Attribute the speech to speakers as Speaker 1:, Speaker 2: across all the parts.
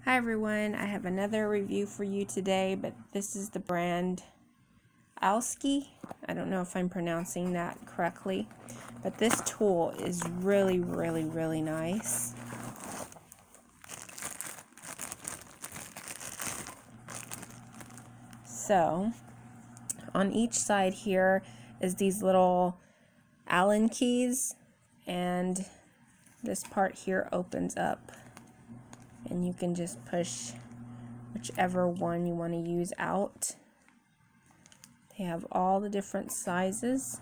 Speaker 1: Hi everyone, I have another review for you today, but this is the brand Aosky. I don't know if I'm pronouncing that correctly, but this tool is really nice. So, on each side here is these little Allen keys, and this part here opens up. And you can just push whichever one you want to use out. They have all the different sizes.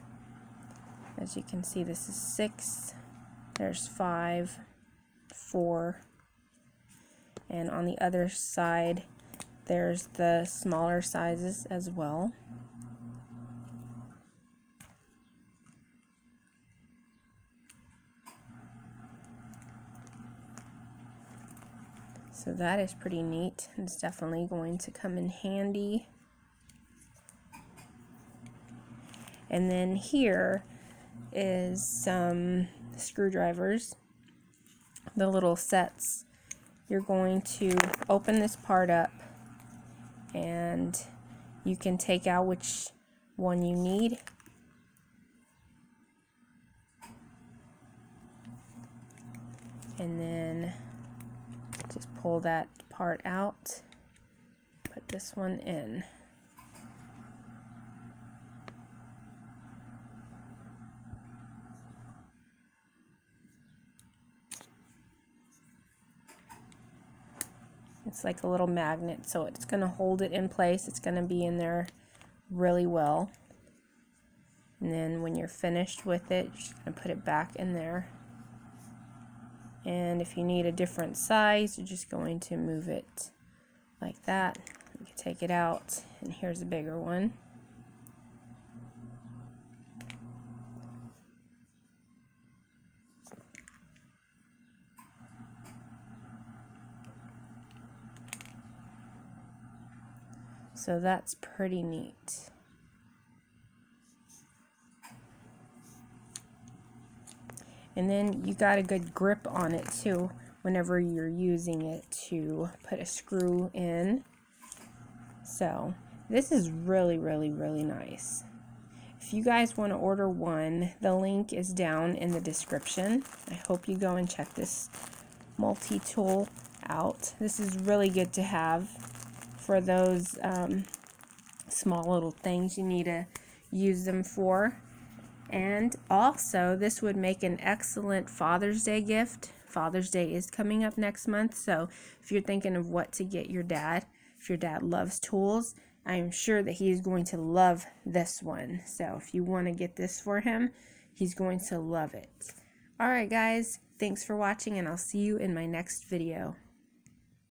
Speaker 1: As you can see, this is 6, there's 5, 4, and on the other side there's the smaller sizes as well. So that is pretty neat. It's definitely going to come in handy. And then here is some screwdrivers, the little sets. You're going to open this part up and you can take out which one you need. And then just pull that part out, put this one in. It's like a little magnet, so it's going to hold it in place. It's going to be in there really well. And then when you're finished with it, you're just going to put it back in there. And if you need a different size, you're just going to move it like that. You can take it out, and here's a bigger one. So that's pretty neat. And then you got a good grip on it too whenever you're using it to put a screw in. So this is really nice. If you guys want to order one, the link is down in the description. I hope you go and check this multi-tool out. This is really good to have for those small little things you need to use them for. And also, this would make an excellent Father's Day gift. Father's Day is coming up next month, so if you're thinking of what to get your dad, if your dad loves tools, I am sure that he is going to love this one. So if you want to get this for him, he's going to love it. Alright guys, thanks for watching, and I'll see you in my next video.